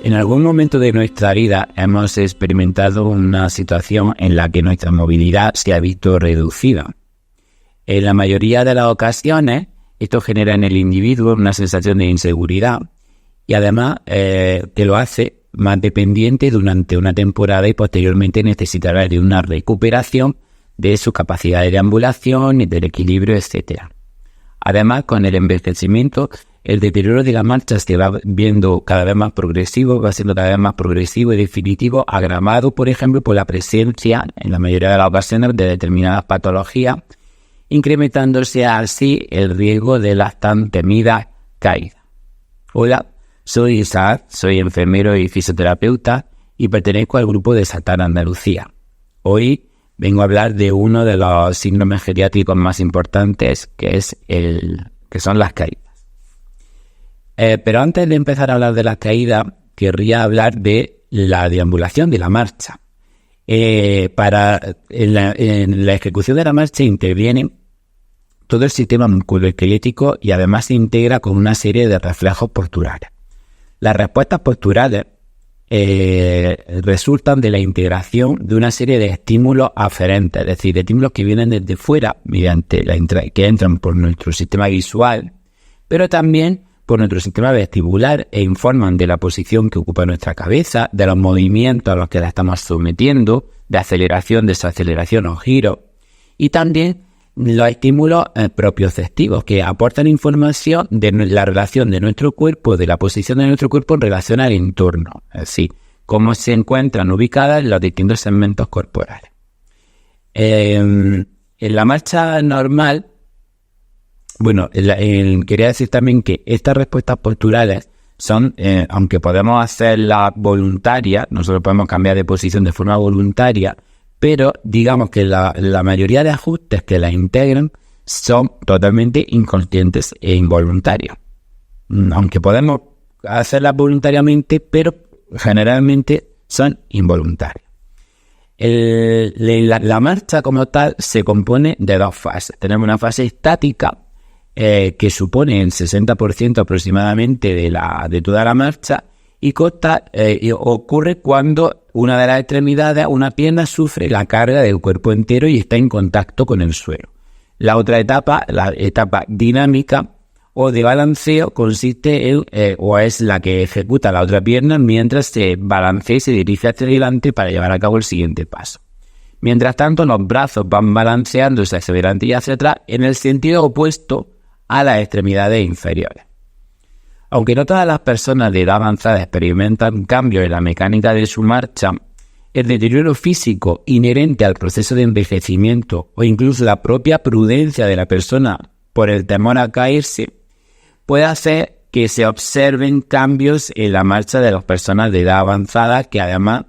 En algún momento de nuestra vida hemos experimentado una situación en la que nuestra movilidad se ha visto reducida. En la mayoría de las ocasiones, esto genera en el individuo una sensación de inseguridad y además que lo hace más dependiente durante una temporada y posteriormente necesitará de una recuperación de su capacidad de deambulación y del equilibrio, etc. Además, con el envejecimiento, el deterioro de la marcha se va viendo cada vez más progresivo, va siendo cada vez más progresivo y definitivo, agravado, por ejemplo, por la presencia, en la mayoría de las ocasiones, de determinadas patologías, incrementándose así el riesgo de las tan temidas caídas. Hola, soy Isaac, soy enfermero y fisioterapeuta y pertenezco al grupo de Satar Andalucía. Hoy vengo a hablar de uno de los síndromes geriátricos más importantes, que son las caídas. Pero antes de empezar a hablar de las caídas, querría hablar de la deambulación, de la marcha. En la ejecución de la marcha interviene todo el sistema musculoesquelético y además se integra con una serie de reflejos posturales. Las respuestas posturales resultan de la integración de una serie de estímulos aferentes, es decir, de estímulos que vienen desde fuera, que entran por nuestro sistema visual, pero también por nuestro sistema vestibular e informan de la posición que ocupa nuestra cabeza, de los movimientos a los que la estamos sometiendo, de aceleración, desaceleración o giro, y también los estímulos propioceptivos que aportan información de la relación de nuestro cuerpo, de la posición de nuestro cuerpo en relación al entorno, es decir, cómo se encuentran ubicadas los distintos segmentos corporales. En la marcha normal, quería decir también que estas respuestas posturales son, aunque podemos hacerlas voluntarias, nosotros podemos cambiar de posición de forma voluntaria, pero digamos que la mayoría de ajustes que las integran son totalmente inconscientes e involuntarios. Aunque podemos hacerlas voluntariamente, pero generalmente son involuntarios. La marcha como tal se compone de dos fases. Tenemos una fase estática, que supone el 60% aproximadamente de toda la marcha y ocurre cuando una de las extremidades, una pierna, sufre la carga del cuerpo entero y está en contacto con el suelo. La otra etapa, la etapa dinámica o de balanceo, consiste es la que ejecuta la otra pierna mientras se balancea y se dirige hacia adelante para llevar a cabo el siguiente paso. Mientras tanto, los brazos van balanceándose hacia adelante y hacia atrás en el sentido opuesto a las extremidades inferiores. Aunque no todas las personas de edad avanzada experimentan cambios en la mecánica de su marcha, el deterioro físico inherente al proceso de envejecimiento o incluso la propia prudencia de la persona por el temor a caerse puede hacer que se observen cambios en la marcha de las personas de edad avanzada que además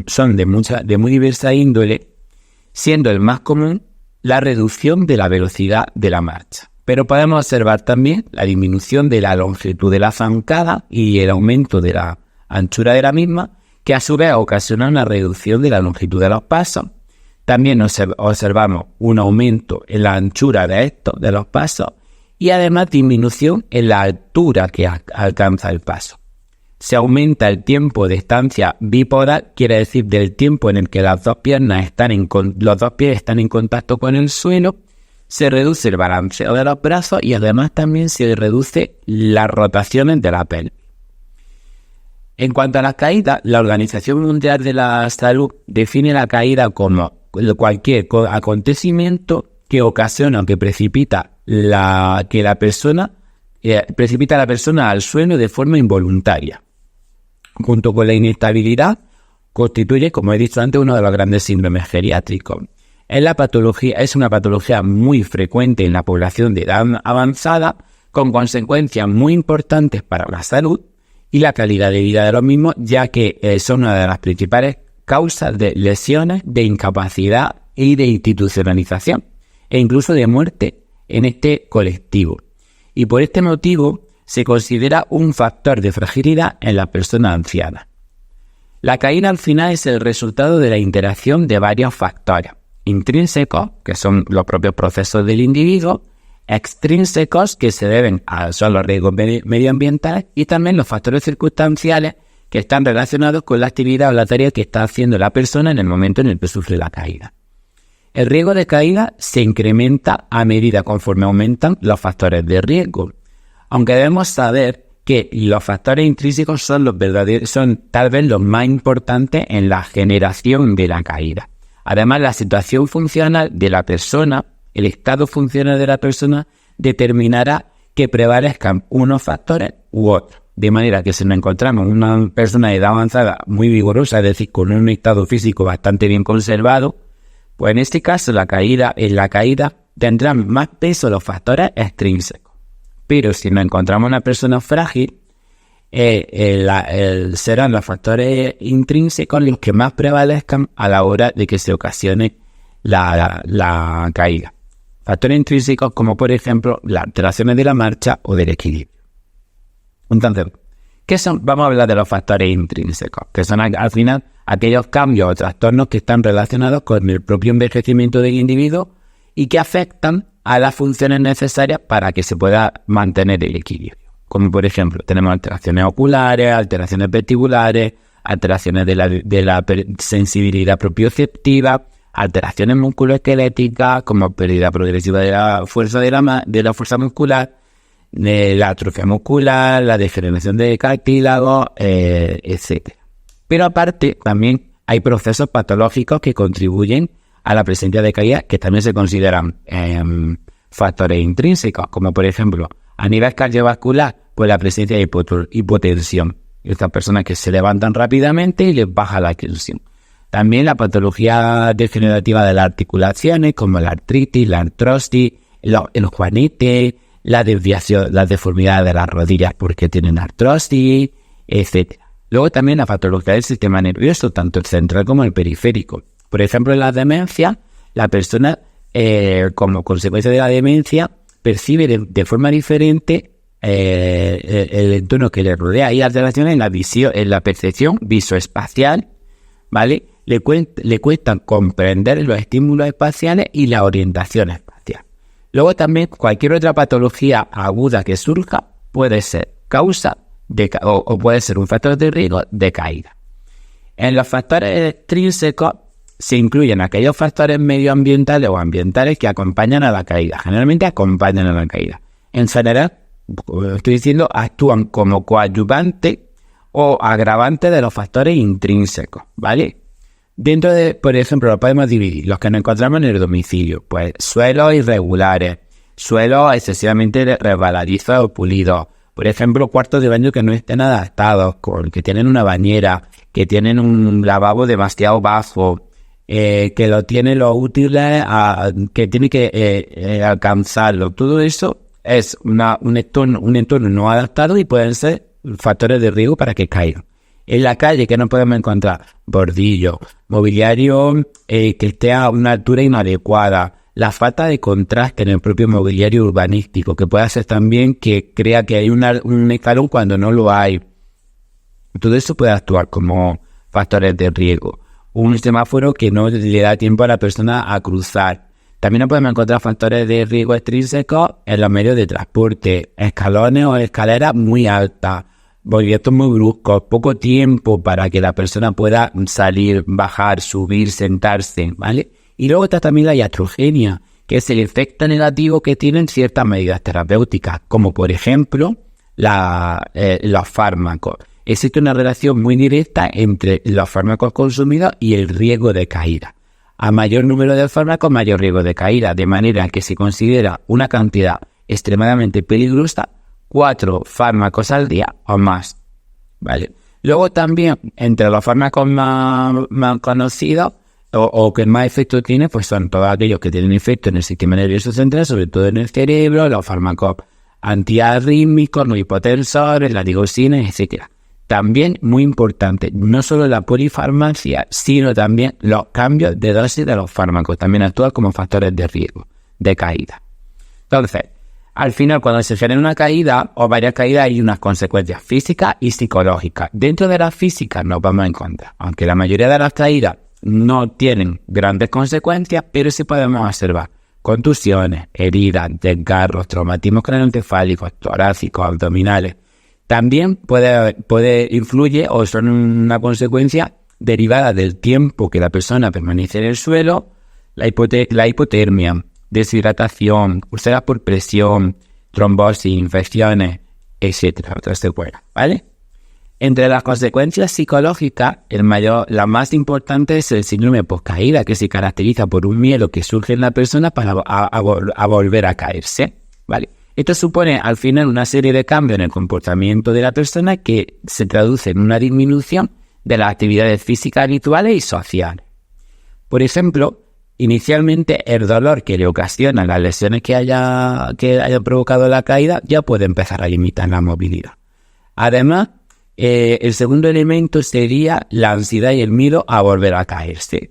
son de muy diversa índole, siendo el más común la reducción de la velocidad de la marcha. Pero podemos observar también la disminución de la longitud de la zancada y el aumento de la anchura de la misma, que a su vez ocasiona una reducción de la longitud de los pasos. También observamos un aumento en la anchura de los pasos y además disminución en la altura que alcanza el paso. Se aumenta el tiempo de estancia bipodal, quiere decir del tiempo en el que los dos pies están en contacto con el suelo. Se reduce el balanceo de los brazos y además también se reduce las rotaciones de la pelvis. En cuanto a las caídas, la Organización Mundial de la Salud define la caída como cualquier acontecimiento que ocasiona o que precipita a la persona al suelo de forma involuntaria. Junto con la inestabilidad, constituye, como he dicho antes, uno de los grandes síndromes geriátricos. Es una patología muy frecuente en la población de edad avanzada, con consecuencias muy importantes para la salud y la calidad de vida de los mismos, ya que son una de las principales causas de lesiones, de incapacidad y de institucionalización, e incluso de muerte en este colectivo. Y por este motivo se considera un factor de fragilidad en las personas ancianas. La caída al final es el resultado de la interacción de varios factores intrínsecos, que son los propios procesos del individuo, extrínsecos, que se deben a los riesgos medioambientales, y también los factores circunstanciales que están relacionados con la actividad o la tarea que está haciendo la persona en el momento en el que sufre la caída. El riesgo de caída se incrementa a medida conforme aumentan los factores de riesgo, aunque debemos saber que los factores intrínsecos son tal vez los más importantes en la generación de la caída. Además, la situación funcional de la persona, el estado funcional de la persona, determinará que prevalezcan unos factores u otros. De manera que si nos encontramos una persona de edad avanzada muy vigorosa, es decir, con un estado físico bastante bien conservado, pues en este caso en la caída tendrán más peso los factores extrínsecos. Pero si nos encontramos una persona frágil, serán los factores intrínsecos los que más prevalezcan a la hora de que se ocasione la caída. Factores intrínsecos como, por ejemplo, las alteraciones de la marcha o del equilibrio. Entonces, ¿qué son? Vamos a hablar de los factores intrínsecos, que son al final aquellos cambios o trastornos que están relacionados con el propio envejecimiento del individuo y que afectan a las funciones necesarias para que se pueda mantener el equilibrio. Como por ejemplo, tenemos alteraciones oculares, alteraciones vestibulares, alteraciones de la sensibilidad propioceptiva, alteraciones musculoesqueléticas como pérdida progresiva de la fuerza muscular, la atrofia muscular, la degeneración de cartílago, etc. Pero aparte, también hay procesos patológicos que contribuyen a la presencia de caída, que también se consideran factores intrínsecos, como por ejemplo, a nivel cardiovascular, pues la presencia de hipotensión. Estas personas que se levantan rápidamente y les baja la tensión. También la patología degenerativa de las articulaciones, como la artritis, la artrosis, el juanete, la desviación, las deformidades de las rodillas porque tienen artrosis, etc. Luego también la patología del sistema nervioso, tanto el central como el periférico. Por ejemplo, en la demencia, la persona, como consecuencia de la demencia, percibe de forma diferente el entorno que le rodea. Hay alteraciones en la visión, en la percepción visoespacial, ¿vale? Le cuesta comprender los estímulos espaciales y la orientación espacial. Luego también cualquier otra patología aguda que surja puede ser causa o puede ser un factor de riesgo de caída. En los factores extrínsecos se incluyen aquellos factores medioambientales o ambientales que acompañan a la caída. Generalmente acompañan a la caída. En general, como estoy diciendo, actúan como coadyuvante o agravante de los factores intrínsecos, ¿vale? Dentro de, por ejemplo, lo podemos dividir, los que nos encontramos en el domicilio, pues suelos irregulares, suelos excesivamente resbaladizos o pulidos, por ejemplo, cuartos de baño que no estén adaptados, que tienen una bañera, que tienen un lavabo demasiado bajo, que lo tienen los útiles, que tiene que alcanzarlo. Todo eso es un entorno no adaptado y pueden ser factores de riesgo para que caigan. En la calle, ¿qué nos podemos encontrar? Bordillo, mobiliario que esté a una altura inadecuada, la falta de contraste en el propio mobiliario urbanístico, que puede hacer también que crea que hay un escalón cuando no lo hay. Todo eso puede actuar como factores de riesgo. Un semáforo que no le da tiempo a la persona a cruzar. También nos podemos encontrar factores de riesgo extrínsecos en los medios de transporte, escalones o escaleras muy altas, movimientos muy bruscos, poco tiempo para que la persona pueda salir, bajar, subir, sentarse, ¿vale? Y luego está también la iatrogenia, que es el efecto negativo que tienen ciertas medidas terapéuticas, como por ejemplo los fármacos. Existe una relación muy directa entre los fármacos consumidos y el riesgo de caída. A mayor número de fármacos, mayor riesgo de caída, de manera que se considera una cantidad extremadamente peligrosa 4 fármacos al día o más, ¿vale? Luego también, entre los fármacos más conocidos o que más efecto tienen, pues son todos aquellos que tienen efecto en el sistema nervioso central, sobre todo en el cerebro, los fármacos antiarrítmicos, los hipotensores, la digoxina, etcétera. También, muy importante, no solo la polifarmacia, sino también los cambios de dosis de los fármacos, también actúan como factores de riesgo, de caída. Entonces, al final, cuando se genera una caída o varias caídas, hay unas consecuencias físicas y psicológicas. Dentro de las físicas nos vamos a encontrar, aunque la mayoría de las caídas no tienen grandes consecuencias, pero sí podemos observar contusiones, heridas, desgarros, traumatismos craneoencefálicos, torácicos, abdominales. También puede influye o son una consecuencia derivada del tiempo que la persona permanece en el suelo, la hipotermia, deshidratación, úlceras por presión, trombosis, infecciones, etcétera, otras secuelas, ¿vale? Entre las consecuencias psicológicas, la más importante es el síndrome poscaída, que se caracteriza por un miedo que surge en la persona para volver a caerse, ¿vale? Esto supone al final una serie de cambios en el comportamiento de la persona que se traduce en una disminución de las actividades físicas habituales y sociales. Por ejemplo, inicialmente el dolor que le ocasiona las lesiones que haya provocado la caída ya puede empezar a limitar la movilidad. Además, el segundo elemento sería la ansiedad y el miedo a volver a caerse.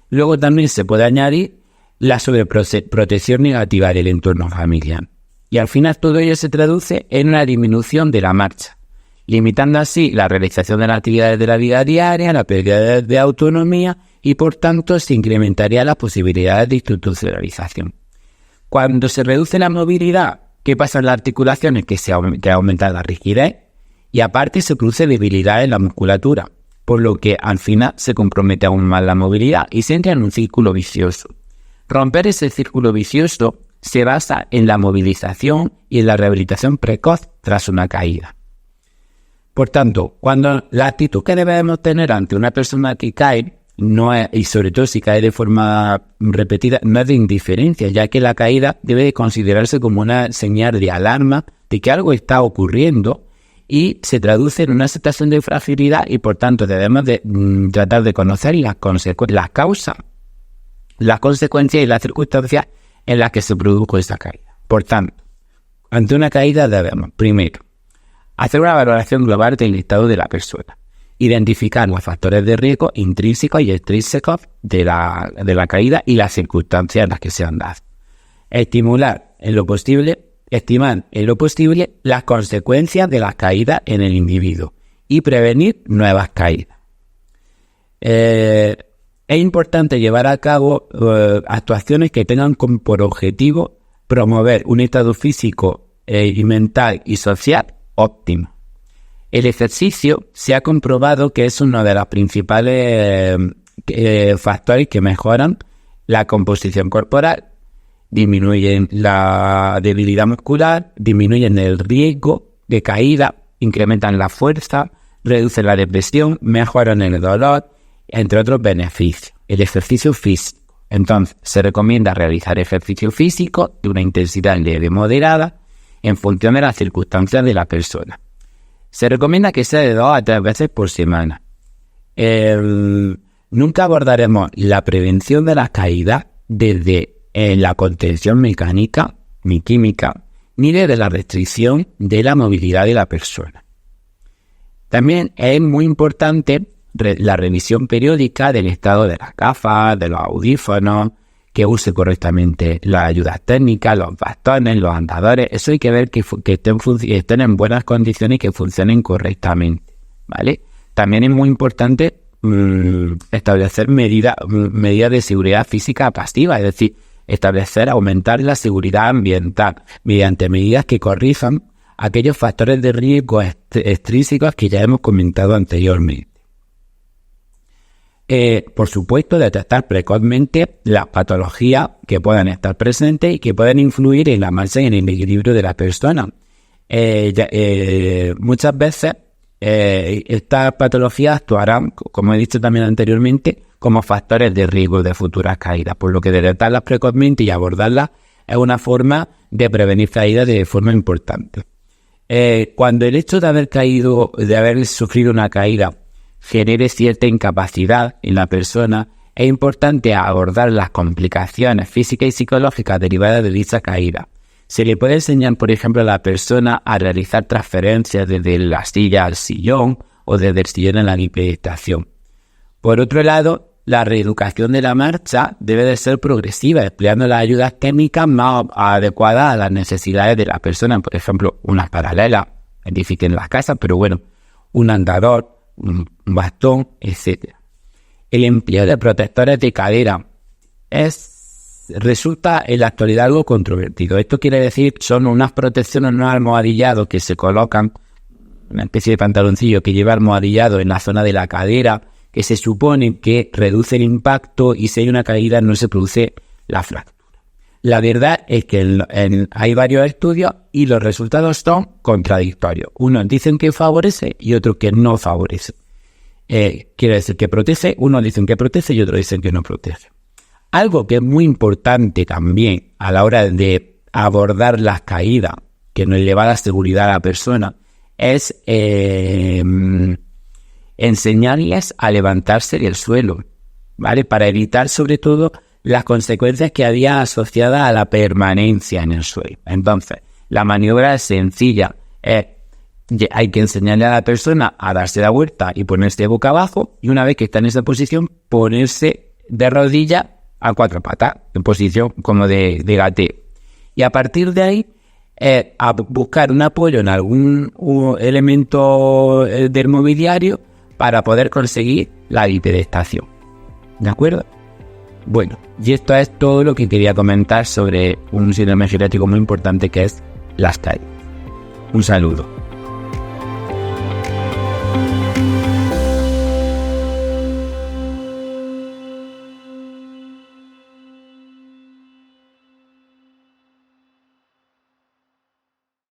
Luego también se puede añadir la sobreprotección negativa del entorno familiar. Y al final todo ello se traduce en una disminución de la marcha, limitando así la realización de las actividades de la vida diaria, la pérdida de autonomía y por tanto se incrementaría las posibilidades de institucionalización. Cuando se reduce la movilidad, ¿qué pasa en las articulaciones? Que aumenta la rigidez y aparte se produce debilidad en la musculatura, por lo que al final se compromete aún más la movilidad y se entra en un círculo vicioso. Romper ese círculo vicioso se basa en la movilización y en la rehabilitación precoz tras una caída. Por tanto, cuando la actitud que debemos tener ante una persona que cae, no es, y sobre todo si cae de forma repetida, no es de indiferencia, ya que la caída debe de considerarse como una señal de alarma de que algo está ocurriendo y se traduce en una situación de fragilidad y por tanto debemos de tratar de conocer las causas, las consecuencias y las circunstancias en las que se produjo esa caída. Por tanto, ante una caída debemos, primero, hacer una valoración global del estado de la persona, identificar los factores de riesgo intrínsecos y extrínsecos de la caída y las circunstancias en las que se han dado. Estimar en lo posible las consecuencias de las caídas en el individuo y prevenir nuevas caídas. Es importante llevar a cabo actuaciones que tengan por objetivo promover un estado físico y mental y social óptimo. El ejercicio se ha comprobado que es uno de los principales factores que mejoran la composición corporal, disminuyen la debilidad muscular, disminuyen el riesgo de caída, incrementan la fuerza, reducen la depresión, mejoran el dolor, entre otros beneficios. El ejercicio físico. Entonces, se recomienda realizar ejercicio físico de una intensidad leve moderada en función de las circunstancias de la persona. Se recomienda que sea de 2 a 3 veces por semana. Nunca abordaremos la prevención de las caídas desde la contención mecánica ni química, ni desde la restricción de la movilidad de la persona. También es muy importante la revisión periódica del estado de las gafas, de los audífonos, que use correctamente las ayudas técnicas, los bastones, los andadores. Eso hay que ver que estén en buenas condiciones y que funcionen correctamente, ¿vale? También es muy importante establecer medidas de seguridad física pasivas, es decir, aumentar la seguridad ambiental mediante medidas que corrijan aquellos factores de riesgo extrínsecos que ya hemos comentado anteriormente. Por supuesto, detectar precozmente las patologías que puedan estar presentes y que pueden influir en la marcha y en el equilibrio de la persona. Muchas veces estas patologías actuarán, como he dicho también anteriormente, como factores de riesgo de futuras caídas, por lo que detectarlas precozmente y abordarlas es una forma de prevenir caídas de forma importante. Cuando el hecho de haber sufrido una caída genere cierta incapacidad en la persona, es importante abordar las complicaciones físicas y psicológicas derivadas de dicha caída. Se le puede enseñar, por ejemplo, a la persona a realizar transferencias desde la silla al sillón o desde el sillón a la bipedestación. Por otro lado, la reeducación de la marcha debe de ser progresiva, empleando las ayudas técnicas más adecuadas a las necesidades de la persona. Por ejemplo, unas paralelas, es difícil en las casas, pero bueno, un andador, un bastón, etc. El empleo de protectores de cadera resulta en la actualidad algo controvertido. Esto quiere decir, son unas protecciones, unos almohadillados que se colocan una especie de pantaloncillo que lleva almohadillado en la zona de la cadera, que se supone que reduce el impacto y si hay una caída no se produce la fractura. La verdad es que hay varios estudios y los resultados son contradictorios. Unos dicen que favorece y otros que no favorece. Quiere decir que protege, unos dicen que protege y otros dicen que no protege. Algo que es muy importante también a la hora de abordar las caídas, que nos lleva a la seguridad a la persona, es enseñarles a levantarse del suelo, ¿vale? Para evitar sobre todo las consecuencias que había asociadas a la permanencia en el suelo. Entonces, la maniobra es sencilla. Hay que enseñarle a la persona a darse la vuelta y ponerse boca abajo, y una vez que está en esa posición, ponerse de rodillas a 4 patas, en posición como de gateo. Y a partir de ahí, a buscar un apoyo en algún elemento del mobiliario para poder conseguir la bipedestación. ¿De acuerdo? Bueno, y esto es todo lo que quería comentar sobre un síndrome geriátrico muy importante que es las caídas. Un saludo.